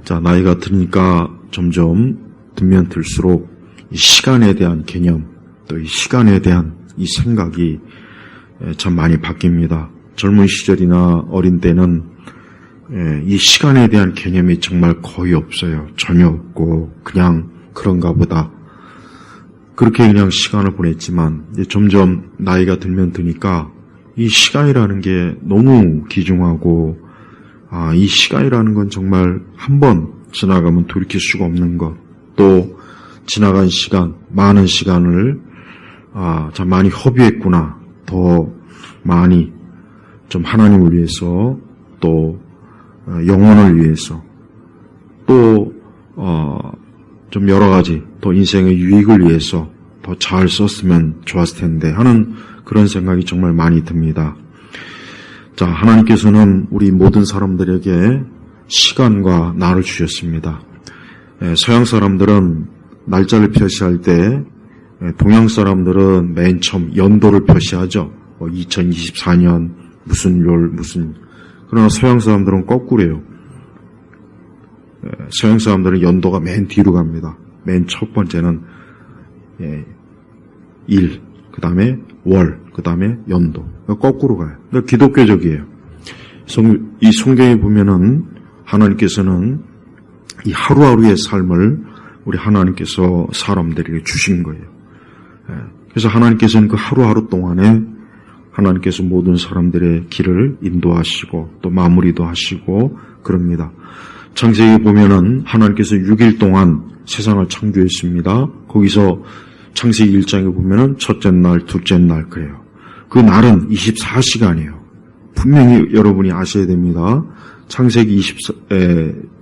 자, 나이가 드니까 점점 들면 들수록 이 시간에 대한 개념, 또 이 시간에 대한 이 생각이 참 많이 바뀝니다. 젊은 시절이나 어린 때는 이 시간에 대한 개념이 정말 거의 없어요. 전혀 없고 그냥 그런가 보다. 그렇게 그냥 시간을 보냈지만 이제 점점 나이가 들면 드니까 이 시간이라는 게 너무 귀중하고 이 시간이라는 건 정말 한 번 지나가면 돌이킬 수가 없는 것. 또 지나간 시간, 많은 시간을 참 많이 허비했구나. 더 많이 좀 하나님을 위해서 또 영혼을 위해서 또 좀 여러 가지 또 인생의 유익을 위해서 더 잘 썼으면 좋았을 텐데 하는 그런 생각이 정말 많이 듭니다. 자, 하나님께서는 우리 모든 사람들에게 시간과 날을 주셨습니다. 서양 사람들은 날짜를 표시할 때 동양 사람들은 맨 처음 연도를 표시하죠. 2024년 무슨 월 무슨. 그러나 서양 사람들은 거꾸로요. 서양 사람들은 연도가 맨 뒤로 갑니다. 맨 첫 번째는 일, 그 다음에 월, 그 다음에 연도. 거꾸로 가요. 그러니까 기독교적이에요. 이 성경에 보면은 하나님께서는 이 하루하루의 삶을 우리 하나님께서 사람들에게 주신 거예요. 그래서 하나님께서는 그 하루하루 동안에 하나님께서 모든 사람들의 길을 인도하시고 또 마무리도 하시고 그럽니다. 창세기 보면은 하나님께서 6일 동안 세상을 창조했습니다. 거기서 창세기 1장에 보면은 첫째 날, 둘째 날 그래요. 그 날은 24시간이에요. 분명히 여러분이 아셔야 됩니다. 창세기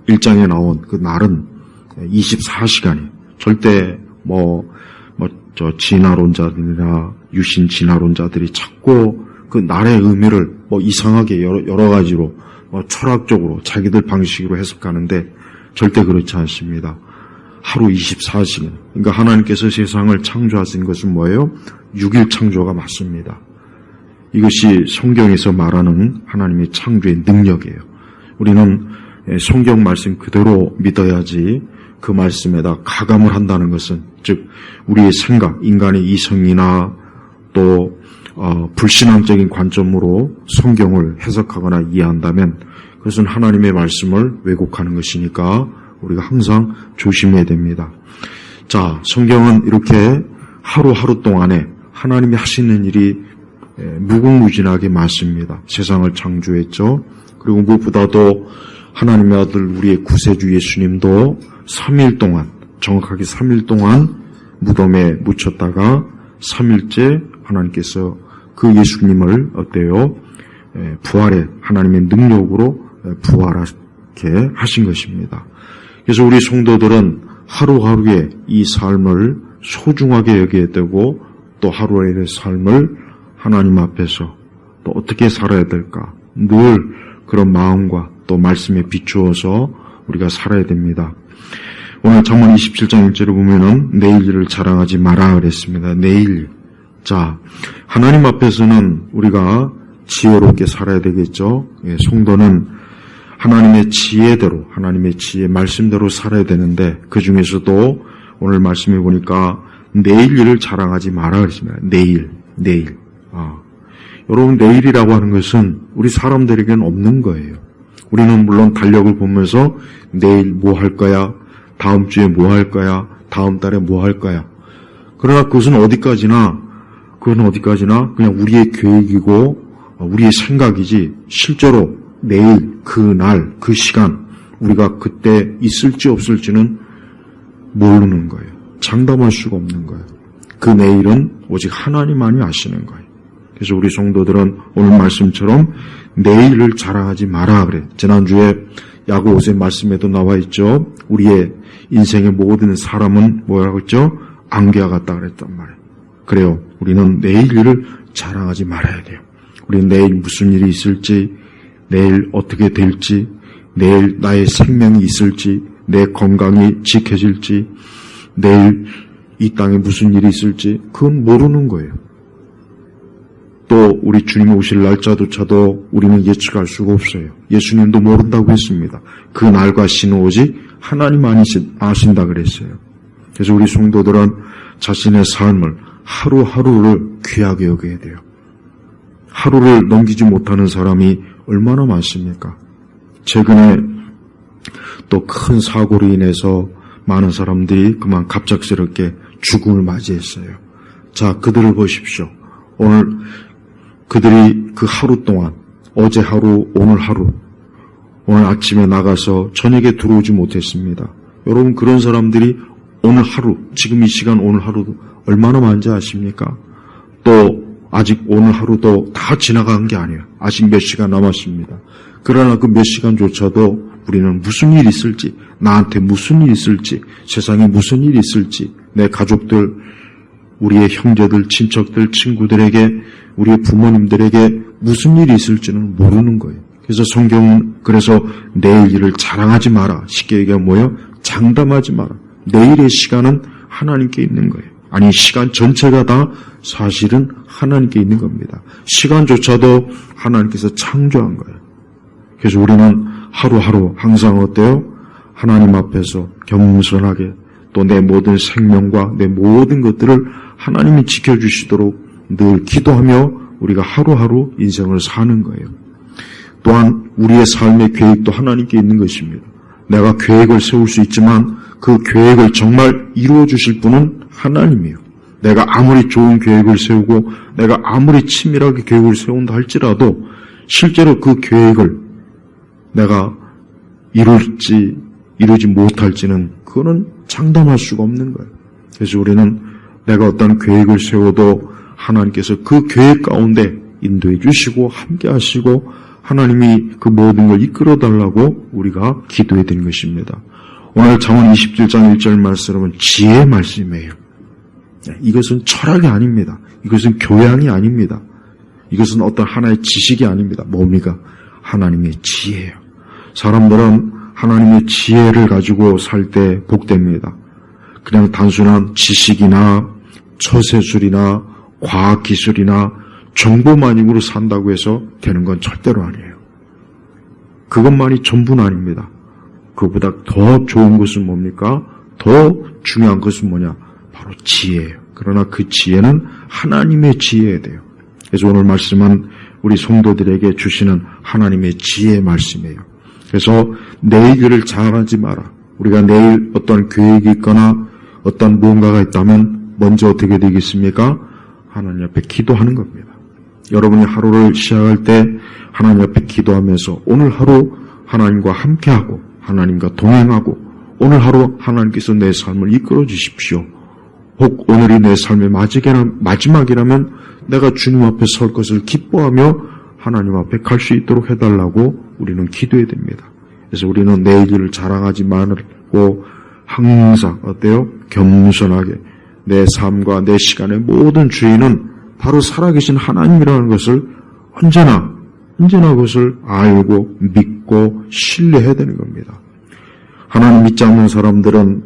1장에 나온 그 날은 24시간이에요. 절대 진화론자들이나 유신 진화론자들이 자꾸 그 날의 의미를 이상하게 여러 가지로 철학적으로 자기들 방식으로 해석하는데 절대 그렇지 않습니다. 하루 24시간. 그러니까 하나님께서 세상을 창조하신 것은 뭐예요? 6일 창조가 맞습니다. 이것이 성경에서 말하는 하나님의 창조의 능력이에요. 우리는 성경 말씀 그대로 믿어야지 그 말씀에다 가감을 한다는 것은 즉 우리의 생각, 인간의 이성이나 또 불신앙적인 관점으로 성경을 해석하거나 이해한다면 그것은 하나님의 말씀을 왜곡하는 것이니까 우리가 항상 조심해야 됩니다. 자, 성경은 이렇게 하루하루 동안에 하나님이 하시는 일이 무궁무진하게 많습니다. 세상을 창조했죠. 그리고 무엇보다도 하나님의 아들 우리의 구세주 예수님도 3일 동안 정확하게 3일 동안 무덤에 묻혔다가 3일째 하나님께서 그 예수님을 어때요? 부활의 하나님의 능력으로 부활하게 하신 것입니다. 그래서 우리 성도들은 하루하루의 이 삶을 소중하게 여겨야 되고 또 하루하루의 삶을 하나님 앞에서 또 어떻게 살아야 될까 늘 그런 마음과 또 말씀에 비추어서 우리가 살아야 됩니다. 오늘 잠언 27장 1절을 보면은 내일 일을 자랑하지 마라 그랬습니다. 내일. 자, 하나님 앞에서는 우리가 지혜롭게 살아야 되겠죠. 성도는 하나님의 지혜대로, 하나님의 지혜 말씀대로 살아야 되는데 그 중에서도 오늘 말씀해 보니까 내일 일을 자랑하지 마라 그랬습니다. 내일. 여러분 내일이라고 하는 것은 우리 사람들에게는 없는 거예요. 우리는 물론 달력을 보면서 내일 뭐 할 거야, 다음 주에 뭐 할 거야, 다음 달에 뭐 할 거야. 그러나 그것은 어디까지나 그냥 우리의 계획이고 우리의 생각이지 실제로 내일, 그 날, 그 시간 우리가 그때 있을지 없을지는 모르는 거예요. 장담할 수가 없는 거예요. 그 내일은 오직 하나님만이 아시는 거예요. 그래서 우리 성도들은 오늘 말씀처럼 내일을 자랑하지 마라 그래. 지난주에 야고보 5세 말씀에도 나와 있죠. 우리의 인생의 모든 사람은 뭐라고 했죠? 안개와 같다 그랬단 말이에요. 그래요. 우리는 내일 일을 자랑하지 말아야 돼요. 우리는 내일 무슨 일이 있을지, 내일 어떻게 될지, 내일 나의 생명이 있을지, 내 건강이 지켜질지, 내일 이 땅에 무슨 일이 있을지 그건 모르는 거예요. 또 우리 주님이 오실 날짜조차도 우리는 예측할 수가 없어요. 예수님도 모른다고 했습니다. 그 날과 시는 오직 하나님 아신다 그랬어요. 그래서 우리 성도들은 자신의 삶을 하루하루를 귀하게 여겨야 돼요. 하루를 넘기지 못하는 사람이 얼마나 많습니까? 최근에 또 큰 사고로 인해서 많은 사람들이 그만 갑작스럽게 죽음을 맞이했어요. 자, 그들을 보십시오. 오늘 그들이 그 하루 동안, 어제 하루, 오늘 하루, 오늘 아침에 나가서 저녁에 들어오지 못했습니다. 여러분, 그런 사람들이 오늘 하루, 지금 이 시간 오늘 하루도 얼마나 많은지 아십니까? 또 아직 오늘 하루도 다 지나간 게 아니에요. 아직 몇 시간 남았습니다. 그러나 그 몇 시간조차도 우리는 무슨 일이 있을지, 나한테 무슨 일이 있을지, 세상에 무슨 일이 있을지, 내 가족들, 우리의 형제들, 친척들, 친구들에게, 우리의 부모님들에게 무슨 일이 있을지는 모르는 거예요. 그래서 성경은 그래서 내일 일을 자랑하지 마라. 쉽게 얘기하면 뭐예요? 장담하지 마라. 내일의 시간은 하나님께 있는 거예요. 아니, 시간 전체가 다 사실은 하나님께 있는 겁니다. 시간조차도 하나님께서 창조한 거예요. 그래서 우리는 하루하루 항상 어때요? 하나님 앞에서 겸손하게 또 내 모든 생명과 내 모든 것들을 하나님이 지켜주시도록 늘 기도하며 우리가 하루하루 인생을 사는 거예요. 또한 우리의 삶의 계획도 하나님께 있는 것입니다. 내가 계획을 세울 수 있지만 그 계획을 정말 이루어 주실 분은 하나님이에요. 내가 아무리 좋은 계획을 세우고 내가 아무리 치밀하게 계획을 세운다 할지라도 실제로 그 계획을 내가 이루지 못할지는 그거는 장담할 수가 없는 거예요. 그래서 우리는 내가 어떤 계획을 세워도 하나님께서 그 계획 가운데 인도해 주시고 함께 하시고 하나님이 그 모든 걸 이끌어 달라고 우리가 기도해야 되는 것입니다. 오늘 잠언 27장 1절 말씀은 지혜의 말씀이에요. 이것은 철학이 아닙니다. 이것은 교양이 아닙니다. 이것은 어떤 하나의 지식이 아닙니다. 뭡니까? 하나님의 지혜예요. 사람들은 하나님의 지혜를 가지고 살 때 복됩니다. 그냥 단순한 지식이나 처세술이나 과학기술이나 정보만으로 산다고 해서 되는 건 절대로 아니에요. 그것만이 전부는 아닙니다. 그보다 더 좋은 것은 뭡니까? 더 중요한 것은 뭐냐? 바로 지혜예요. 그러나 그 지혜는 하나님의 지혜여야 돼요. 그래서 오늘 말씀은 우리 성도들에게 주시는 하나님의 지혜의 말씀이에요. 그래서 내일 일을 자랑하지 마라. 우리가 내일 어떤 계획이 있거나 어떤 무언가가 있다면 먼저 어떻게 되겠습니까? 하나님 앞에 기도하는 겁니다. 여러분이 하루를 시작할 때 하나님 앞에 기도하면서 오늘 하루 하나님과 함께하고 하나님과 동행하고 오늘 하루 하나님께서 내 삶을 이끌어 주십시오. 혹 오늘이 내 삶의 마지막이라면 내가 주님 앞에 설 것을 기뻐하며 하나님 앞에 갈 수 있도록 해달라고 우리는 기도해야 됩니다. 그래서 우리는 내일 일을 자랑하지 말고 항상 어때요? 겸손하게 내 삶과 내 시간의 모든 주인은 바로 살아계신 하나님이라는 것을 언제나 그것을 알고 믿고 신뢰해야 되는 겁니다. 하나님 믿지 않는 사람들은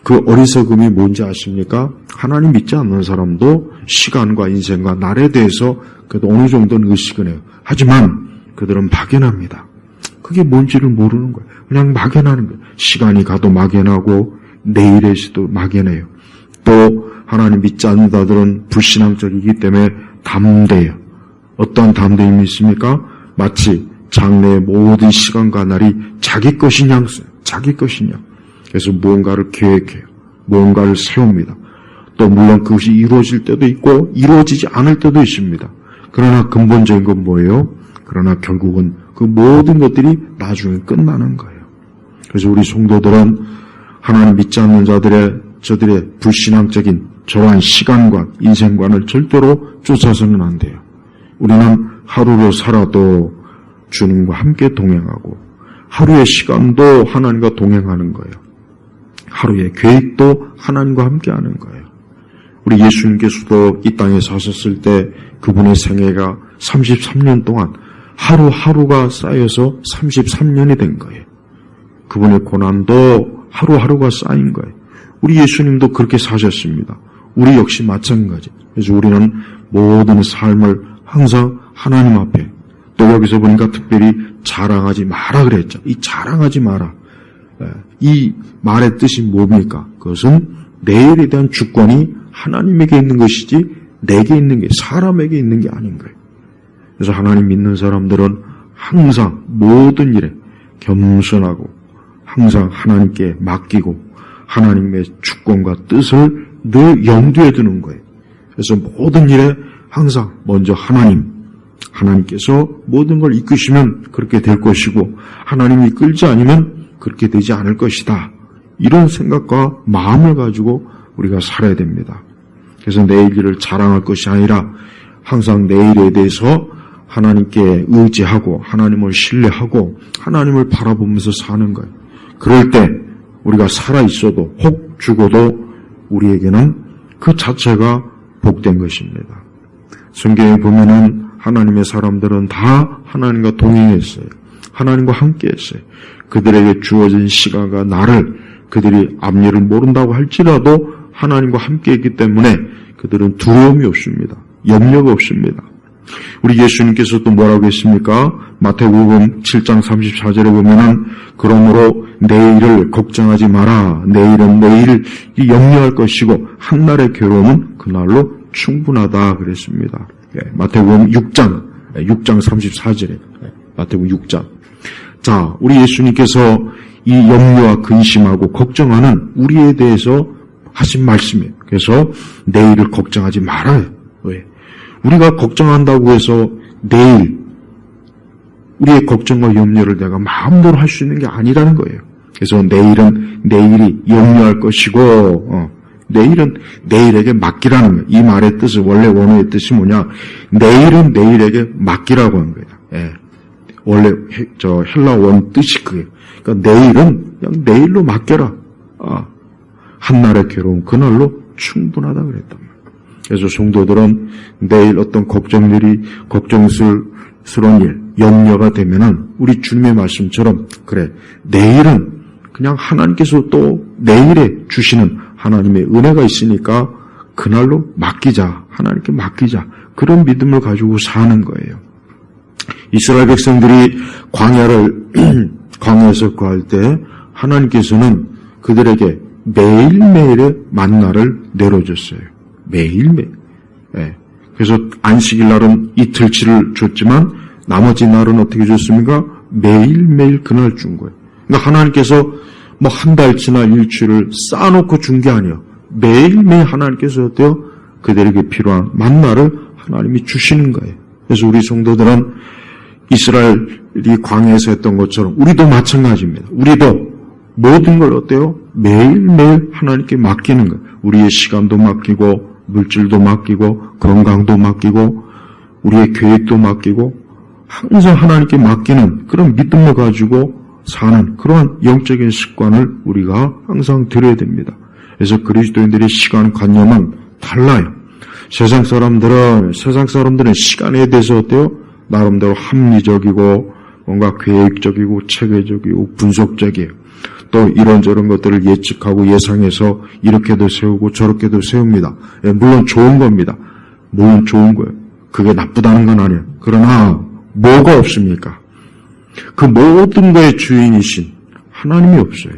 그 어리석음이 뭔지 아십니까? 하나님 믿지 않는 사람도 시간과 인생과 날에 대해서 그래도 어느 정도는 의식은 해요. 하지만 그들은 막연합니다. 그게 뭔지를 모르는 거예요. 그냥 막연하는 거예요. 시간이 가도 막연하고 내일의 시도 막연해요. 또 하나님 믿지 않는 자들은 불신앙적이기 때문에 담대해요. 어떤 담대함이 있습니까? 마치 장래의 모든 시간과 날이 자기 것인 양 써요. 자기 것인 양. 그래서 무언가를 계획해요. 무언가를 세웁니다. 또 물론 그것이 이루어질 때도 있고 이루어지지 않을 때도 있습니다. 그러나 근본적인 건 뭐예요? 그러나 결국은 그 모든 것들이 나중에 끝나는 거예요. 그래서 우리 성도들은 하나님 믿지 않는 저들의 불신앙적인 저러한 시간관, 인생관을 절대로 쫓아서는 안 돼요. 우리는 하루로 살아도 주님과 함께 동행하고 하루의 시간도 하나님과 동행하는 거예요. 하루의 계획도 하나님과 함께 하는 거예요. 우리 예수님께서도 이 땅에 사셨을 때 그분의 생애가 33년 동안 하루하루가 쌓여서 33년이 된 거예요. 그분의 고난도 하루하루가 쌓인 거예요. 우리 예수님도 그렇게 사셨습니다. 우리 역시 마찬가지. 그래서 우리는 모든 삶을 항상 하나님 앞에, 또 여기서 보니까 특별히 자랑하지 마라 그랬죠. 이 자랑하지 마라. 이 말의 뜻이 뭡니까? 그것은 내일에 대한 주권이 하나님에게 있는 것이지 내게 있는 게, 사람에게 있는 게 아닌 거예요. 그래서 하나님 믿는 사람들은 항상 모든 일에 겸손하고 항상 하나님께 맡기고 하나님의 주권과 뜻을 늘 염두에 두는 거예요. 그래서 모든 일에 항상 먼저 하나님께서 모든 걸 이끄시면 그렇게 될 것이고 하나님이 이끌지 않으면 그렇게 되지 않을 것이다. 이런 생각과 마음을 가지고 우리가 살아야 됩니다. 그래서 내일 일을 자랑할 것이 아니라 항상 내일에 대해서 하나님께 의지하고 하나님을 신뢰하고 하나님을 바라보면서 사는 거예요. 그럴 때 우리가 살아있어도 혹 죽어도 우리에게는 그 자체가 복된 것입니다. 성경에 보면은 하나님의 사람들은 다 하나님과 동행했어요. 하나님과 함께했어요. 그들에게 주어진 시간과 날을 그들이 앞일을 모른다고 할지라도 하나님과 함께했기 때문에 그들은 두려움이 없습니다. 염려가 없습니다. 우리 예수님께서 또 뭐라고 했습니까? 마태복음 7장 34절에 보면은 그러므로 내일을 걱정하지 마라. 내일은 내일 염려할 것이고 한날의 괴로움은 그날로 충분하다 그랬습니다. 마태복음 6장 34절에 마태복음 6장. 자, 우리 예수님께서 이 염려와 근심하고 걱정하는 우리에 대해서 하신 말씀이에요. 그래서 내일을 걱정하지 말아요. 왜? 우리가 걱정한다고 해서 내일 우리의 걱정과 염려를 내가 마음대로 할 수 있는 게 아니라는 거예요. 그래서 내일은 내일이 염려할 것이고 내일은 내일에게 맡기라는 거예요. 이 말의 뜻은 원래 원어의 뜻이 뭐냐? 내일은 내일에게 맡기라고 하는 거예요. 예. 원래 헬라 원 뜻이 그게. 그러니까 내일은 그냥 내일로 맡겨라. 한날의 괴로움 그날로 충분하다 그랬단 말이에요. 그래서 성도들은 내일 어떤 걱정스러운 일, 염려가 되면은 우리 주님의 말씀처럼 그래 내일은 그냥 하나님께서 또 내일에 주시는 하나님의 은혜가 있으니까 그날로 맡기자. 하나님께 맡기자. 그런 믿음을 가지고 사는 거예요. 이스라엘 백성들이 광야에서 구할 때 하나님께서는 그들에게 매일매일의 만나를 내려줬어요. 매일매일. 예. 그래서 안식일 날은 이틀치를 줬지만 나머지 날은 어떻게 줬습니까? 매일매일 그날 준 거예요. 그러니까 하나님께서 뭐 한 달치나 일주일을 쌓아놓고 준 게 아니에요. 매일매일 하나님께서 어때요? 그들에게 필요한 만나를 하나님이 주시는 거예요. 그래서 우리 성도들은 이스라엘이 광야에서 했던 것처럼 우리도 마찬가지입니다. 우리도 모든 걸 어때요? 매일매일 하나님께 맡기는 거예요. 우리의 시간도 맡기고 물질도 맡기고 건강도 맡기고 우리의 계획도 맡기고 항상 하나님께 맡기는 그런 믿음을 가지고 사는 그러한 영적인 습관을 우리가 항상 들여야 됩니다. 그래서 그리스도인들의 시간관념은 달라요. 세상 사람들은 시간에 대해서 어때요? 나름대로 합리적이고 뭔가 계획적이고 체계적이고 분석적이에요. 또 이런저런 것들을 예측하고 예상해서 이렇게도 세우고 저렇게도 세웁니다. 물론 좋은 겁니다. 물론 좋은 거예요. 그게 나쁘다는 건 아니에요. 그러나 뭐가 없습니까? 그 모든 거의 주인이신 하나님이 없어요.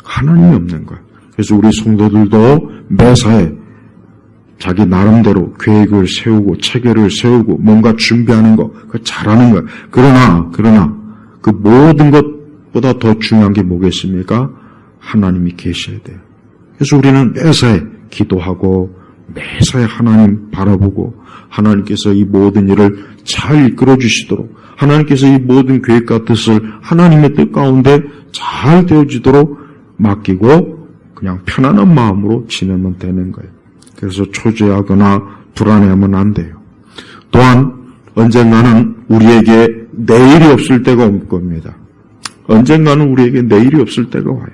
하나님이 없는 거예요. 그래서 우리 성도들도 매사에 자기 나름대로 계획을 세우고 체계를 세우고 뭔가 준비하는 거 그거 잘하는 거예요. 그러나 그 모든 것보다 더 중요한 게 뭐겠습니까? 하나님이 계셔야 돼요. 그래서 우리는 매사에 기도하고 매사에 하나님 바라보고 하나님께서 이 모든 일을 잘 이끌어 주시도록 하나님께서 이 모든 계획과 뜻을 하나님의 뜻 가운데 잘 되어지도록 맡기고 그냥 편안한 마음으로 지내면 되는 거예요. 그래서 초조하거나 불안해하면 안 돼요. 또한 언젠가는 우리에게 내일이 없을 때가 올 겁니다. 언젠가는 우리에게 내일이 없을 때가 와요.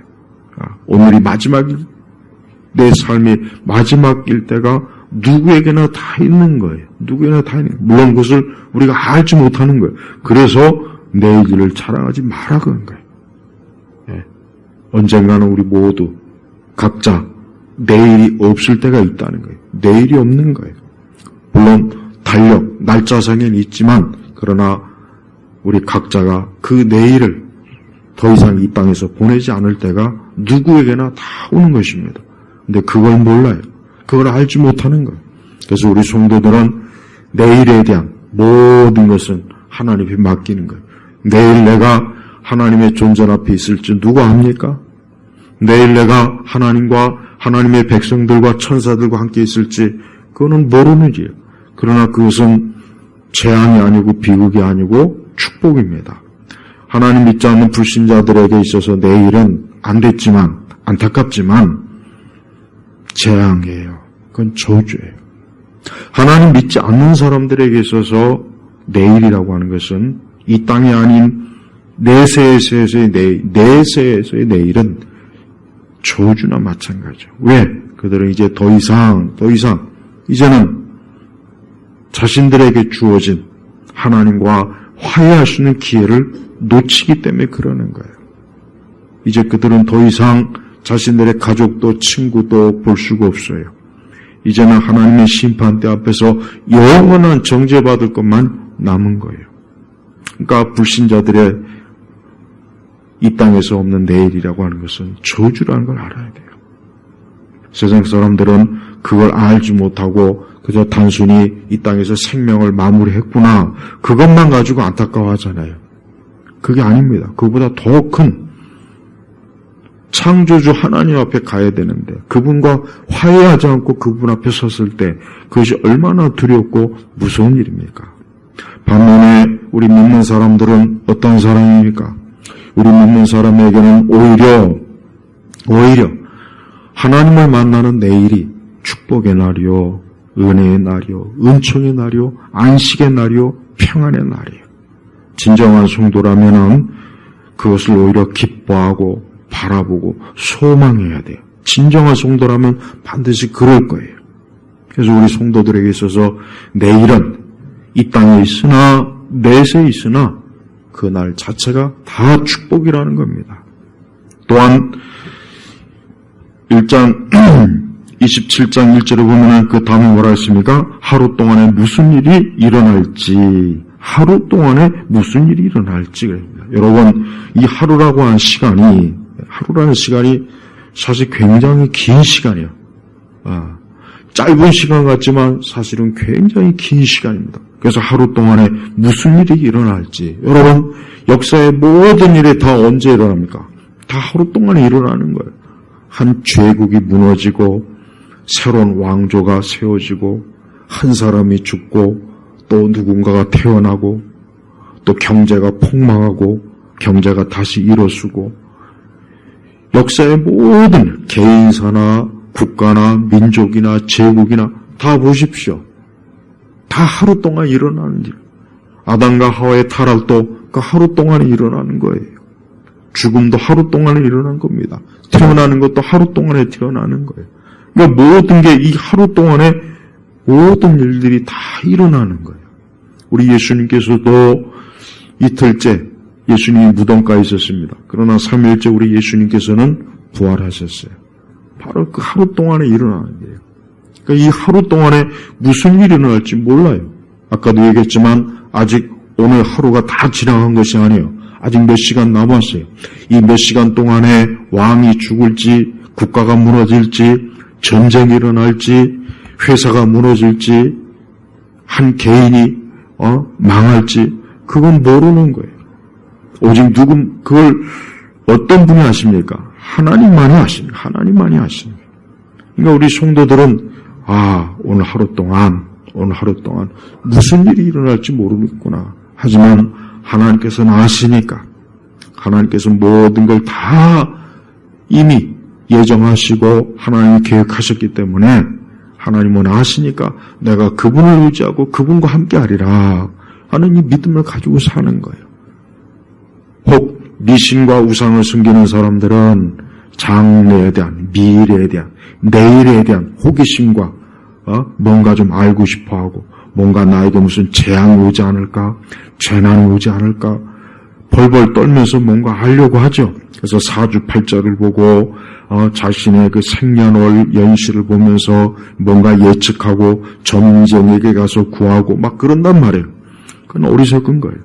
오늘이 마지막일 내 삶이 마지막일 때가 누구에게나 다 있는 거예요. 누구에게나 다 있는 거예요. 물론 그것을 우리가 알지 못하는 거예요. 그래서 내일 일을 자랑하지 마라 그런 거예요. 예. 언젠가는 우리 모두 각자 내일이 없을 때가 있다는 거예요. 내일이 없는 거예요. 물론 달력, 날짜상에는 있지만 그러나 우리 각자가 그 내일을 더 이상 이 땅에서 보내지 않을 때가 누구에게나 다 오는 것입니다. 근데 그걸 몰라요. 그걸 알지 못하는 거예요. 그래서 우리 성도들은 내일에 대한 모든 것은 하나님께 맡기는 거예요. 내일 내가 하나님의 존전 앞에 있을지 누가 압니까? 내일 내가 하나님과 하나님의 백성들과 천사들과 함께 있을지 그거는 모르는 일이에요. 그러나 그것은 재앙이 아니고 비극이 아니고 축복입니다. 하나님 믿지 않는 불신자들에게 있어서 내일은 안 됐지만 안타깝지만 재앙이에요. 그건 저주예요. 하나님 믿지 않는 사람들에게 있어서 내일이라고 하는 것은 이 땅이 아닌 내세에서의 내일은 저주나 마찬가지죠. 왜? 그들은 이제 더 이상 이제는 자신들에게 주어진 하나님과 화해할 수 있는 기회를 놓치기 때문에 그러는 거예요. 이제 그들은 더 이상 자신들의 가족도 친구도 볼 수가 없어요. 이제는 하나님의 심판대 앞에서 영원한 정죄받을 것만 남은 거예요. 그러니까 불신자들의 이 땅에서 없는 내일이라고 하는 것은 저주라는 걸 알아야 돼요. 세상 사람들은 그걸 알지 못하고 그저 단순히 이 땅에서 생명을 마무리했구나 그것만 가지고 안타까워하잖아요. 그게 아닙니다. 그보다 더 큰 창조주 하나님 앞에 가야 되는데 그분과 화해하지 않고 그분 앞에 섰을 때 그것이 얼마나 두렵고 무서운 일입니까? 반면에 우리 믿는 사람들은 어떤 사람입니까? 우리 믿는 사람에게는 오히려 하나님을 만나는 내일이 축복의 날이요, 은혜의 날이요, 은총의 날이요, 안식의 날이요, 평안의 날이에요. 진정한 성도라면은 그것을 오히려 기뻐하고 바라보고 소망해야 돼요. 진정한 성도라면 반드시 그럴 거예요. 그래서 우리 성도들에게 있어서 내일은 이 땅에 있으나 내세에 있으나 그 날 자체가 다 축복이라는 겁니다. 또한 1장 27장 1절에 보면 그 다음에 뭐라 했습니까? 하루 동안에 무슨 일이 일어날지 하루 동안에 무슨 일이 일어날지 그럽니다. 여러분 이 하루라는 시간이 사실 굉장히 긴 시간이에요. 짧은 시간 같지만 사실은 굉장히 긴 시간입니다. 그래서 하루 동안에 무슨 일이 일어날지 여러분 역사의 모든 일이 다 언제 일어납니까? 다 하루 동안에 일어나는 거예요. 한 제국이 무너지고 새로운 왕조가 세워지고 한 사람이 죽고 또 누군가가 태어나고 또 경제가 폭망하고 경제가 다시 일어서고 역사의 모든 개인사나 국가나 민족이나 제국이나 다 보십시오. 다 하루 동안 일어나는 일. 아담과 하와의 타락도 그 하루 동안에 일어나는 거예요. 죽음도 하루 동안에 일어난 겁니다. 태어나는 것도 하루 동안에 태어나는 거예요. 그러니까 모든 게 이 하루 동안에 모든 일들이 다 일어나는 거예요. 우리 예수님께서도 이틀째 예수님이 무덤가에 있었습니다. 그러나 3일째 우리 예수님께서는 부활하셨어요. 바로 그 하루 동안에 일어나는 거예요. 그러니까 이 하루 동안에 무슨 일이 일어날지 몰라요. 아까도 얘기했지만 아직 오늘 하루가 다 지나간 것이 아니에요. 아직 몇 시간 남았어요. 이 몇 시간 동안에 왕이 죽을지 국가가 무너질지 전쟁이 일어날지 회사가 무너질지 한 개인이 망할지 그건 모르는 거예요. 오직 그걸 어떤 분이 아십니까? 하나님만이 아십니다. 하나님만이 아십니다. 그러니까 우리 성도들은 오늘 하루 동안 무슨 일이 일어날지 모르겠구나. 하지만 하나님께서는 아시니까 하나님께서 모든 걸 다 이미 예정하시고 하나님이 계획하셨기 때문에 하나님은 아시니까 내가 그분을 의지하고 그분과 함께하리라 하는 이 믿음을 가지고 사는 거예요. 혹 미신과 우상을 숨기는 사람들은 장래에 대한, 미래에 대한, 내일에 대한 호기심과 뭔가 좀 알고 싶어하고 뭔가 나에게 무슨 재앙이 오지 않을까, 재난이 오지 않을까 벌벌 떨면서 뭔가 하려고 하죠. 그래서 사주팔자를 보고 자신의 그 생년월 연시를 보면서 뭔가 예측하고 점쟁이에게 가서 구하고 막 그런단 말이에요. 그건 어리석은 거예요.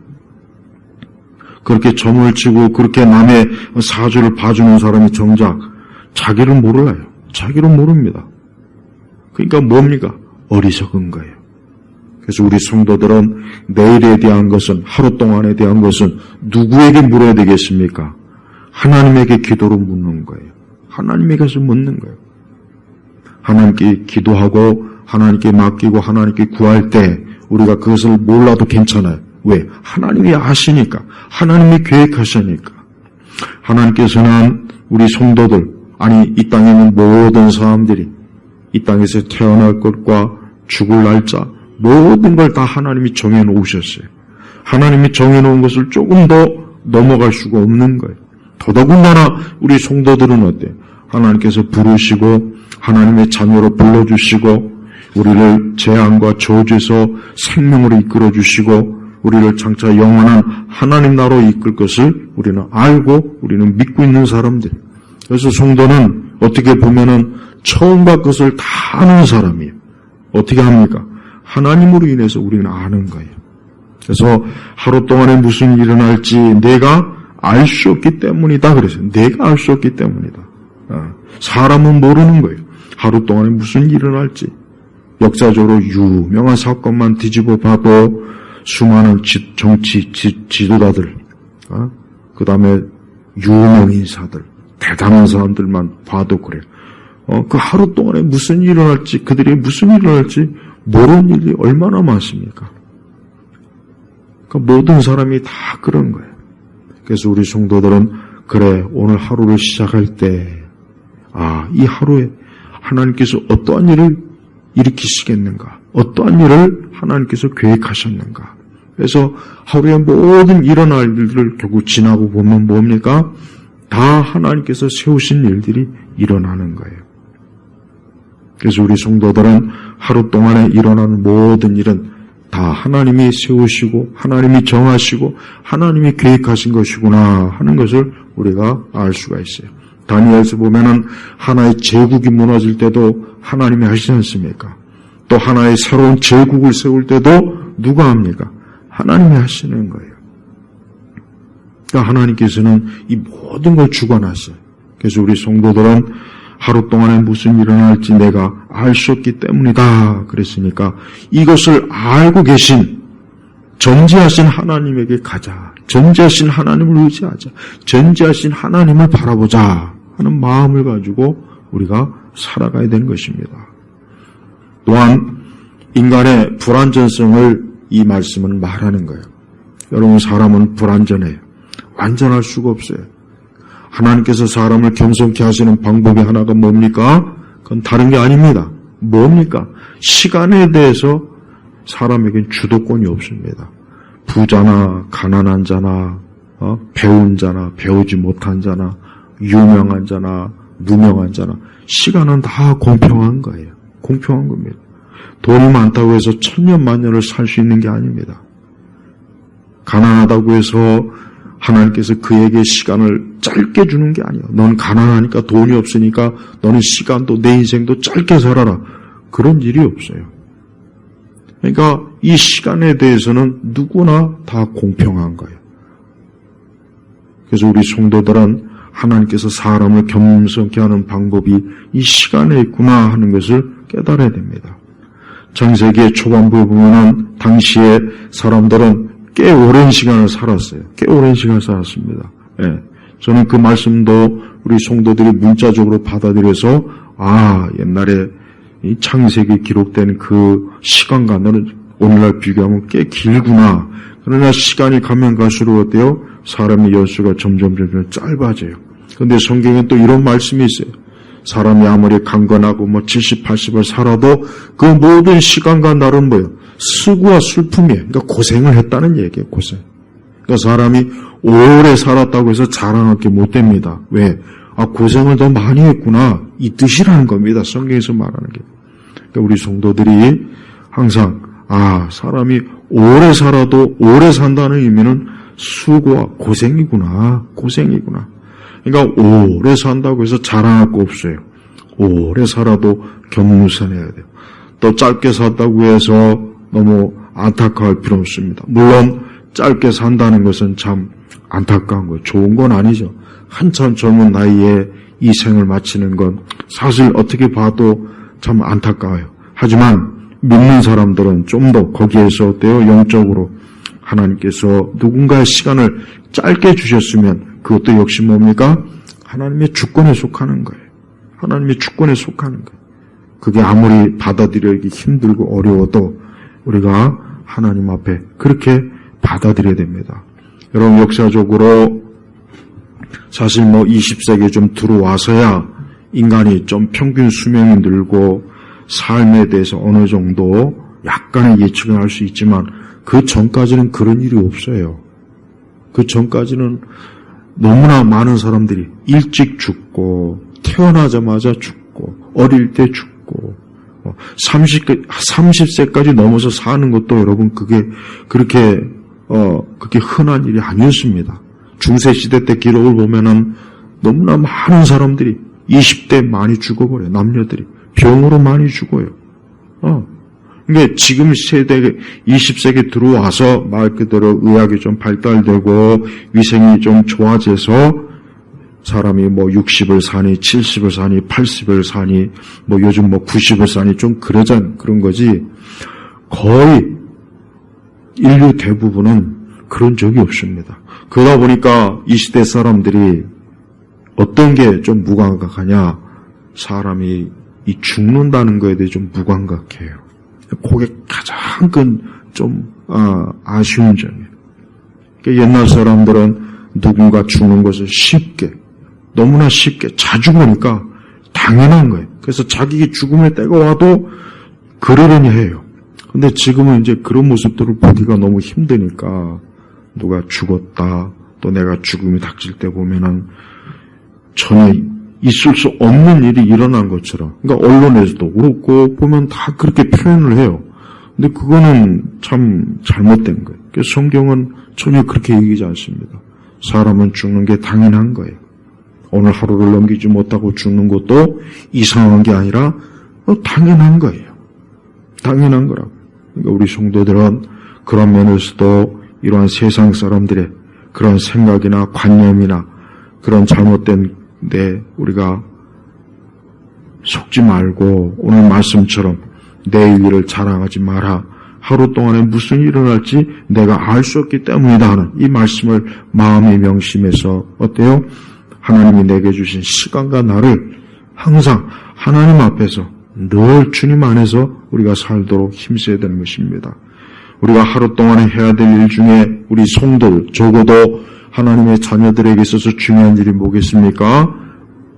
그렇게 점을 치고 그렇게 남의 사주를 봐주는 사람이 정작 자기를 몰라요. 자기를 모릅니다. 그러니까 뭡니까? 어리석은 거예요. 그래서 우리 성도들은 내일에 대한 것은, 하루 동안에 대한 것은 누구에게 물어야 되겠습니까? 하나님에게 기도로 묻는 거예요. 하나님에게서 묻는 거예요. 하나님께 기도하고 하나님께 맡기고 하나님께 구할 때 우리가 그것을 몰라도 괜찮아요. 왜? 하나님이 아시니까. 하나님이 계획하시니까. 하나님께서는 우리 성도들, 아니 이 땅에 있는 모든 사람들이 이 땅에서 태어날 것과 죽을 날짜 모든 걸 다 하나님이 정해놓으셨어요. 하나님이 정해놓은 것을 조금 더 넘어갈 수가 없는 거예요. 더더군다나 우리 성도들은 어때요? 하나님께서 부르시고 하나님의 자녀로 불러주시고 우리를 재앙과 저주에서 생명으로 이끌어주시고 우리를 장차 영원한 하나님 나라로 이끌 것을 우리는 알고 우리는 믿고 있는 사람들. 그래서 성도는 어떻게 보면은 처음과 끝을 다 아는 사람이에요. 어떻게 합니까? 하나님으로 인해서 우리는 아는 거예요. 그래서 하루 동안에 무슨 일이 일어날지 내가 알 수 없기 때문이다 그랬어요. 내가 알 수 없기 때문이다. 사람은 모르는 거예요. 하루 동안에 무슨 일이 일어날지. 역사적으로 유명한 사건만 뒤집어 봐도 수많은 정치 지도자들, 그 다음에 유명 인사들, 대단한 사람들만 봐도 그래요. 그 하루 동안에 무슨 일이 일어날지, 그들이 무슨 일이 일어날지 모르는 일이 얼마나 많습니까? 그러니까 모든 사람이 다 그런 거예요. 그래서 우리 성도들은 그래, 오늘 하루를 시작할 때, 이 하루에 하나님께서 어떠한 일을 일으키시겠는가? 어떠한 일을 하나님께서 계획하셨는가? 그래서 하루에 모든 일어날 일들을 결국 지나고 보면 뭡니까? 다 하나님께서 세우신 일들이 일어나는 거예요. 그래서 우리 성도들은 하루 동안에 일어나는 모든 일은 다 하나님이 세우시고 하나님이 정하시고 하나님이 계획하신 것이구나 하는 것을 우리가 알 수가 있어요. 다니엘서 보면은 하나의 제국이 무너질 때도 하나님이 하시지 않습니까? 또 하나의 새로운 제국을 세울 때도 누가 합니까? 하나님이 하시는 거예요. 그러니까 하나님께서는 이 모든 걸 주관하셔요. 그래서 우리 성도들은 하루 동안에 무슨 일이 일어날지 내가 알 수 없기 때문이다 그랬으니까 이것을 알고 계신 전지하신 하나님에게 가자. 전지하신 하나님을 의지하자. 전지하신 하나님을 바라보자 하는 마음을 가지고 우리가 살아가야 되는 것입니다. 또한 인간의 불완전성을 이 말씀은 말하는 거예요. 여러분, 사람은 불완전해요. 완전할 수가 없어요. 하나님께서 사람을 겸손케 하시는 방법이 하나가 뭡니까? 그건 다른 게 아닙니다. 뭡니까? 시간에 대해서 사람에겐 주도권이 없습니다. 부자나 가난한 자나 배운 자나 배우지 못한 자나 유명한 자나 무명한 자나 시간은 다 공평한 거예요. 공평한 겁니다. 돈이 많다고 해서 천년만년을 살 수 있는 게 아닙니다. 가난하다고 해서 하나님께서 그에게 시간을 짧게 주는 게 아니에요. 넌 가난하니까 돈이 없으니까 너는 시간도 내 인생도 짧게 살아라. 그런 일이 없어요. 그러니까 이 시간에 대해서는 누구나 다 공평한 거예요. 그래서 우리 성도들은 하나님께서 사람을 겸손케 하는 방법이 이 시간에 있구나 하는 것을 깨달아야 됩니다. 창세기 초반부에 보면은 당시에 사람들은 꽤 오랜 시간을 살았어요. 꽤 오랜 시간을 살았습니다. 예. 저는 그 말씀도 우리 성도들이 문자적으로 받아들여서 옛날에 이 창세기 기록된 그 시간과는 오늘날 비교하면 꽤 길구나. 그러나 시간이 가면 갈수록 어때요? 사람의 연수가 점점 짧아져요. 그런데 성경에 또 이런 말씀이 있어요. 사람이 아무리 강건하고 70, 80을 살아도 그 모든 시간과 날은 뭐예요? 수고와 슬픔이에요. 그러니까 고생을 했다는 얘기예요. 고생. 그러니까 사람이 오래 살았다고 해서 자랑할 게 못 됩니다. 왜? 고생을 더 많이 했구나. 이 뜻이라는 겁니다. 성경에서 말하는 게. 그러니까 우리 성도들이 항상 사람이 오래 살아도 오래 산다는 의미는 수고와 고생이구나. 그러니까 오래 산다고 해서 자랑할 거 없어요. 오래 살아도 겸손해야 돼요. 또 짧게 산다고 해서 너무 안타까울 필요 없습니다. 물론 짧게 산다는 것은 참 안타까운 거예요. 좋은 건 아니죠. 한참 젊은 나이에 이 생을 마치는 건 사실 어떻게 봐도 참 안타까워요. 하지만 믿는 사람들은 좀 더 거기에서 어때요? 영적으로 하나님께서 누군가의 시간을 짧게 주셨으면 그것도 역시 뭡니까? 하나님의 주권에 속하는 거예요. 하나님의 주권에 속하는 거예요. 그게 아무리 받아들이기 힘들고 어려워도 우리가 하나님 앞에 그렇게 받아들여야 됩니다. 여러분, 역사적으로 사실 20세기에 좀 들어와서야 인간이 좀 평균 수명이 늘고 삶에 대해서 어느 정도 약간의 예측을 할 수 있지만 그 전까지는 그런 일이 없어요. 그 전까지는 너무나 많은 사람들이 일찍 죽고 태어나자마자 죽고 어릴 때 죽고 30세까지 넘어서 사는 것도 여러분 그게 그렇게 흔한 일이 아니었습니다. 중세시대 때 기록을 보면은 너무나 많은 사람들이 20대 많이 죽어버려요. 남녀들이 병으로 많이 죽어요. 그러니까 지금 세대 20세기 들어와서 말 그대로 의학이 좀 발달되고 위생이 좀 좋아져서 사람이 60을 사니 70을 사니 80을 사니 요즘 90을 사니 좀 그런 거지 거의 인류 대부분은 그런 적이 없습니다. 그러다 보니까 이 시대 사람들이 어떤 게 좀 무감각하냐, 사람이 이 죽는다는 거에 대해 좀 무감각해요. 그게 가장 큰 좀 아쉬운 점이에요. 그러니까 옛날 사람들은 누군가 죽는 것을 너무나 쉽게 자주 보니까 당연한 거예요. 그래서 자기 죽음의 때가 와도 그러려니 해요. 근데 지금은 이제 그런 모습들을 보기가 너무 힘드니까 누가 죽었다, 또 내가 죽음이 닥칠 때 보면은 전혀 있을 수 없는 일이 일어난 것처럼, 그러니까 언론에서도 그렇고 보면 다 그렇게 표현을 해요. 근데 그거는 참 잘못된 거예요. 그래서 성경은 전혀 그렇게 얘기하지 않습니다. 사람은 죽는 게 당연한 거예요. 오늘 하루를 넘기지 못하고 죽는 것도 이상한 게 아니라 당연한 거예요. 당연한 거라고. 그러니까 우리 성도들은 그런 면에서도 이러한 세상 사람들의 그런 생각이나 관념이나 그런 잘못된 데 우리가 속지 말고 오늘 말씀처럼 내 일을 자랑하지 마라. 하루 동안에 무슨 일이 일어날지 내가 알 수 없기 때문이다 하는 이 말씀을 마음에 명심해서 어때요? 하나님이 내게 주신 시간과 날을 항상 하나님 앞에서 늘 주님 안에서 우리가 살도록 힘써야 되는 것입니다. 우리가 하루 동안에 해야 될 일 중에 우리 성도들, 적어도 하나님의 자녀들에게 있어서 중요한 일이 뭐겠습니까?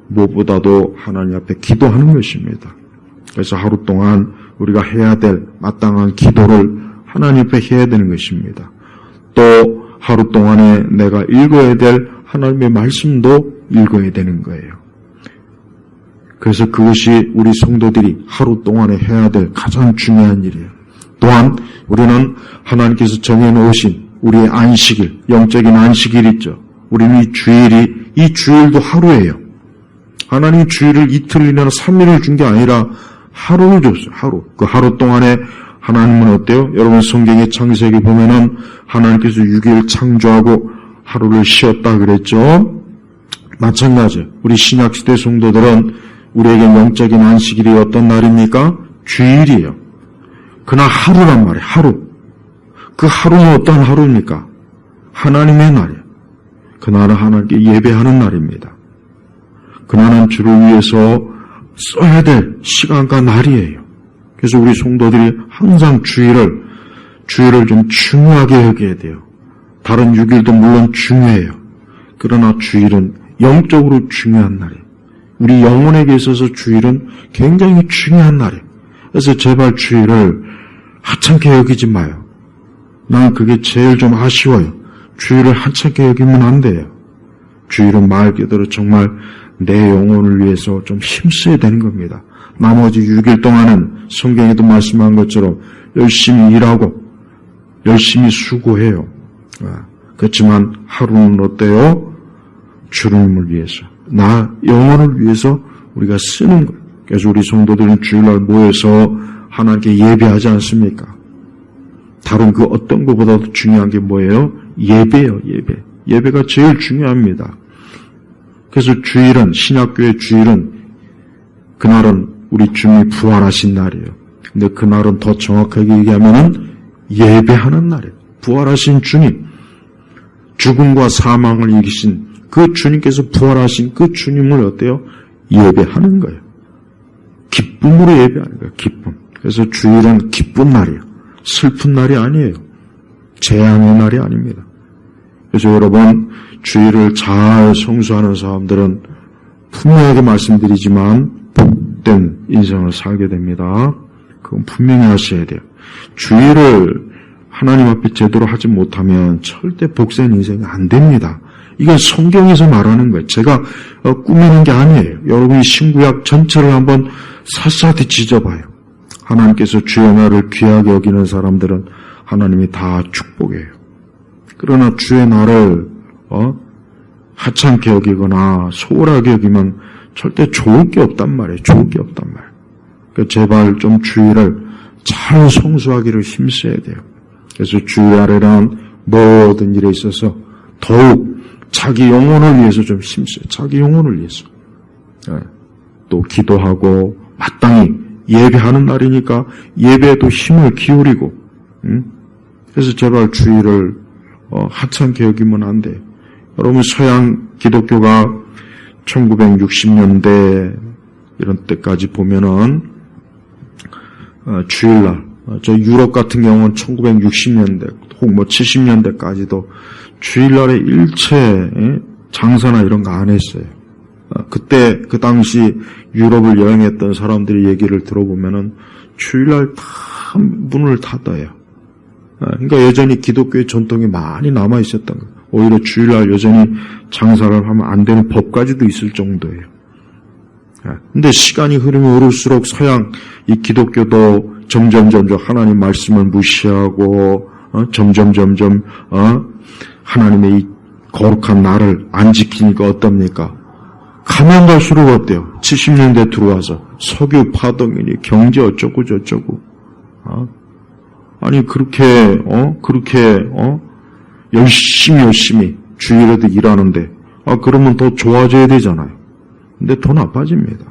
무엇보다도 하나님 앞에 기도하는 것입니다. 그래서 하루 동안 우리가 해야 될 마땅한 기도를 하나님 앞에 해야 되는 것입니다. 또 하루 동안에 내가 읽어야 될 하나님의 말씀도 읽어야 되는 거예요. 그래서 그것이 우리 성도들이 하루 동안에 해야 될 가장 중요한 일이에요. 또한 우리는 하나님께서 정해놓으신 우리의 안식일, 영적인 안식일 있죠. 우리는 이 주일도 하루예요. 하나님이 주일을 이틀이나 3일을 준 게 아니라 하루를 줬어요. 하루. 그 하루 동안에 하나님은 어때요? 여러분 성경의 창세기 보면은 하나님께서 6일 창조하고 하루를 쉬었다 그랬죠. 마찬가지예요. 우리 신약시대 성도들은 우리에게 영적인 안식일이 어떤 날입니까? 주일이에요. 그날 하루란 말이에요. 하루. 그 하루는 어떤 하루입니까? 하나님의 날이에요. 그날은 하나님께 예배하는 날입니다. 그날은 주를 위해서 써야 될 시간과 날이에요. 그래서 우리 성도들이 항상 주일을 좀 중요하게 여겨야 돼요. 다른 6일도 물론 중요해요. 그러나 주일은 영적으로 중요한 날이에요. 우리 영혼에게 있어서 주일은 굉장히 중요한 날이에요. 그래서 제발 주일을 하찮게 여기지 마요. 난 그게 제일 좀 아쉬워요. 주일을 하찮게 여기면 안 돼요. 주일은 말 그대로 정말 내 영혼을 위해서 좀 힘써야 되는 겁니다. 나머지 6일 동안은 성경에도 말씀한 것처럼 열심히 일하고 열심히 수고해요. 그렇지만 하루는 어때요? 주님을 위해서, 나 영혼을 위해서 우리가 쓰는 거예요. 그래서 우리 성도들은 주일날 모여서 하나님께 예배하지 않습니까? 다른 그 어떤 것보다도 중요한 게 뭐예요? 예배예요, 예배. 예배가 제일 중요합니다. 그래서 주일은, 신약교회 주일은, 그날은 우리 주님이 부활하신 날이에요. 근데 그날은 더 정확하게 얘기하면은 예배하는 날이에요. 부활하신 주님, 죽음과 사망을 이기신 그 주님께서 부활하신 그 주님을 어때요? 예배하는 거예요. 기쁨으로 예배하는 거예요, 기쁨. 그래서 주일은 기쁜 날이에요. 슬픈 날이 아니에요. 재앙의 날이 아닙니다. 그래서 여러분, 주일을 잘 성수하는 사람들은 분명하게 말씀드리지만 복된 인생을 살게 됩니다. 그건 분명히 하셔야 돼요. 주일을 하나님 앞에 제대로 하지 못하면 절대 복된 인생이 안 됩니다. 이건 성경에서 말하는 거예요. 제가 꾸미는 게 아니에요. 여러분이 신구약 전체를 한번 샅샅이 지져봐요. 하나님께서 주의 날을 귀하게 여기는 사람들은 하나님이 다 축복해요. 그러나 주의 날을 하찮게 여기거나 소홀하게 여기면 절대 좋을 게 없단 말이에요. 좋을 게 없단 말이에요. 그러니까 제발 좀 주일을 잘 성수하기를 힘써야 돼요. 그래서 주일날에는 모든 일에 있어서 더욱 자기 영혼을 위해서 좀 힘써요. 자기 영혼을 위해서. 또 기도하고 마땅히 예배하는 날이니까 예배에도 힘을 기울이고, 그래서 제발 주일을 하찮게 여기면 안 돼요. 여러분, 서양 기독교가 1960년대 이런 때까지 보면은 주일날, 저 유럽 같은 경우는 1960년대 혹 70년대까지도 주일날에 일체 장사나 이런 거 안 했어요. 그때 그 당시 유럽을 여행했던 사람들의 얘기를 들어보면은 주일날 다 문을 닫아요. 그러니까 여전히 기독교의 전통이 많이 남아 있었던 거예요. 오히려 주일날 여전히 장사를 하면 안 되는 법까지도 있을 정도예요. 근데 시간이 흐르면 흐를수록 서양 이 기독교도 점점 하나님 말씀을 무시하고 점점 하나님의 이 거룩한 날을 안 지키니까 어떻습니까? 가면 갈수록 어때요? 70년대 들어와서 석유 파동이니 경제 어쩌고 저쩌고. 아니 그렇게 열심히 주일에도 일하는데 그러면 더 좋아져야 되잖아요. 근데 더 나빠집니다.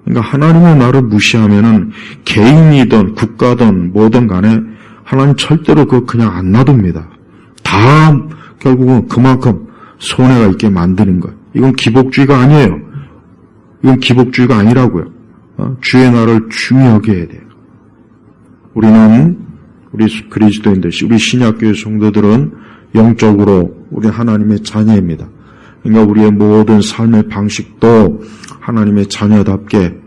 그러니까 하나님의 날을 무시하면은 개인이든 국가든 뭐든 간에 하나님 절대로 그거 그냥 안 놔둡니다. 다 결국은 그만큼 손해가 있게 만드는 거예요. 이건 기복주의가 아니에요. 이건 기복주의가 아니라고요. 주의 날을 중요하게 해야 돼요. 우리 그리스도인들, 우리 신약교회 성도들은 영적으로 우리 하나님의 자녀입니다. 그러니까 우리의 모든 삶의 방식도 하나님의 자녀답게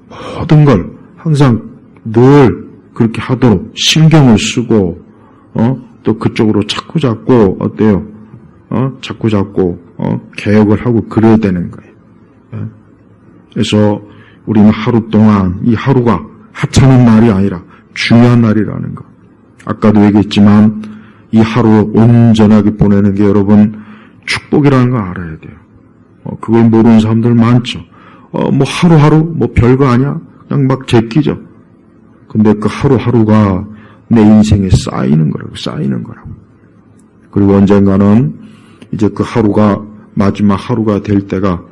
모든 걸 항상 늘 그렇게 하도록 신경을 쓰고 또 그쪽으로 자꾸 어때요? 자꾸 개혁을 하고 그래야 되는 거예요. 그래서 우리는 하루 동안 이 하루가 하찮은 날이 아니라 중요한 날이라는 거. 아까도 얘기했지만 이 하루 온전하게 보내는 게 여러분 축복이라는 거 알아야 돼요. 그걸 모르는 사람들 많죠. 뭐 하루하루 뭐 별거 아니야? 그냥 막 제끼죠. 근데 그 하루하루가 내 인생에 쌓이는 거라고. 그리고 언젠가는 이제 그 하루가 마지막 하루가 될 때가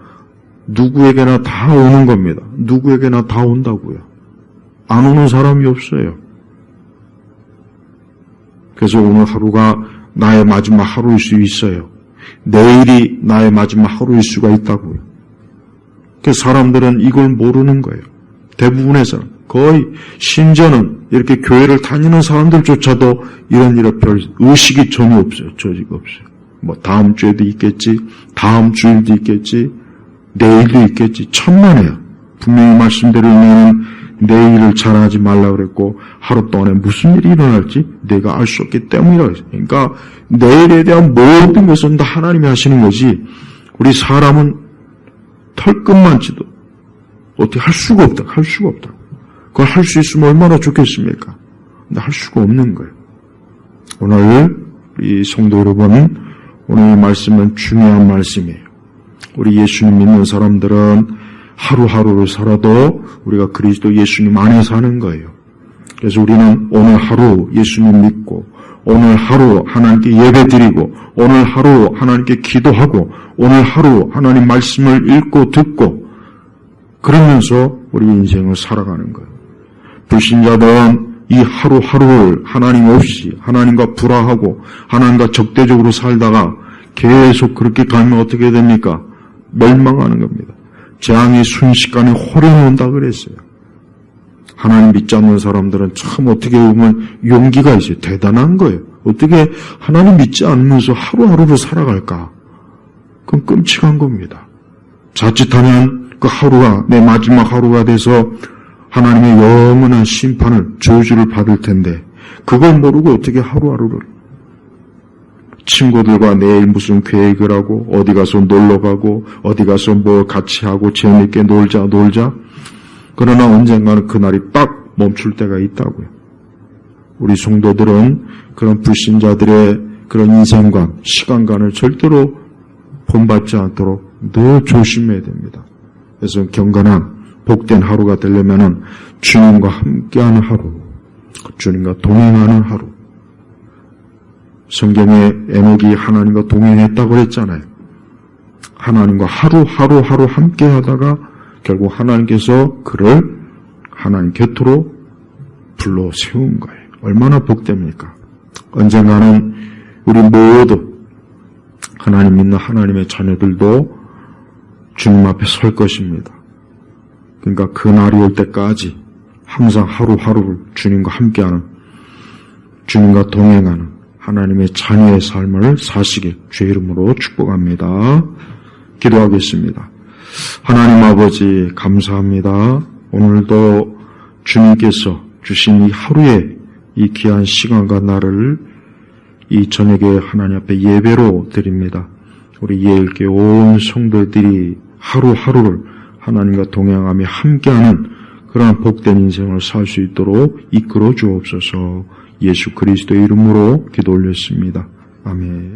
누구에게나 다 오는 겁니다. 누구에게나 다 온다고요. 안 오는 사람이 없어요. 그래서 오늘 하루가 나의 마지막 하루일 수 있어요. 내일이 나의 마지막 하루일 수가 있다고요. 그래서 사람들은 이걸 모르는 거예요. 대부분의 사람, 거의 심지어는 이렇게 교회를 다니는 사람들조차도 이런 일에 별 의식이 전혀 없어요. 조직 없어요. 뭐 다음 주에도 있겠지, 다음 주일도 있겠지, 내일도 있겠지. 천만에요. 분명히 말씀드리면 내일을 잘하지 말라 그랬고 하루 동안에 무슨 일이 일어날지 내가 알 수 없기 때문이라고 했어요. 그러니까 내일에 대한 모든 것은 다 하나님이 하시는 거지 우리 사람은 털끝만치도 어떻게 할 수가 없다. 그걸 할 수 있으면 얼마나 좋겠습니까? 근데 할 수가 없는 거예요. 오늘 이 성도 여러분 오늘 이 말씀은 중요한 말씀이에요. 우리 예수님 믿는 사람들은 하루하루를 살아도 우리가 그리스도 예수님 안에 사는 거예요. 그래서 우리는 오늘 하루 예수님 믿고, 오늘 하루 하나님께 예배드리고, 오늘 하루 하나님께 기도하고, 오늘 하루 하나님 말씀을 읽고 듣고, 그러면서 우리 인생을 살아가는 거예요. 불신자들은 이 하루하루를 하나님 없이 하나님과 불화하고 하나님과 적대적으로 살다가 계속 그렇게 가면 어떻게 됩니까? 멸망하는 겁니다. 재앙이 순식간에 호련온다 그랬어요. 하나님 믿지 않는 사람들은 참 어떻게 보면 용기가 있어요. 대단한 거예요. 어떻게 하나님 믿지 않으면서 하루하루를 살아갈까? 그건 끔찍한 겁니다. 자칫하면 그 하루가 내 마지막 하루가 돼서 하나님의 영원한 심판을, 저주를 받을 텐데 그걸 모르고 어떻게 하루하루를, 친구들과 내일 무슨 계획을 하고 어디 가서 놀러 가고 어디 가서 뭐 같이 하고 재밌게 놀자 그러나 언젠가는 그날이 딱 멈출 때가 있다고요. 우리 성도들은 그런 불신자들의 그런 인생관, 시간관을 절대로 본받지 않도록 늘 조심해야 됩니다. 그래서 경건한 복된 하루가 되려면은 주님과 함께하는 하루, 주님과 동행하는 하루. 성경에 에녹이 하나님과 동행했다고 했잖아요. 하나님과 하루 함께하다가 결국 하나님께서 그를 하나님 곁으로 불러 세운 거예요. 얼마나 복됩니까? 언젠가는 우리 모두 하나님 믿는 하나님의 자녀들도 주님 앞에 설 것입니다. 그러니까 그 날이 올 때까지 항상 하루하루를 주님과 함께하는, 주님과 동행하는 하나님의 자녀의 삶을 사시길 주의 이름으로 축복합니다. 기도하겠습니다. 하나님 아버지 감사합니다. 오늘도 주님께서 주신 이 하루의 이 귀한 시간과 날을 이 저녁에 하나님 앞에 예배로 드립니다. 우리 예일교회 온 성도들이 하루하루를 하나님과 동행하며 함께하는 그러한 복된 인생을 살 수 있도록 이끌어 주옵소서. 예수 그리스도의 이름으로 기도 올렸습니다. 아멘.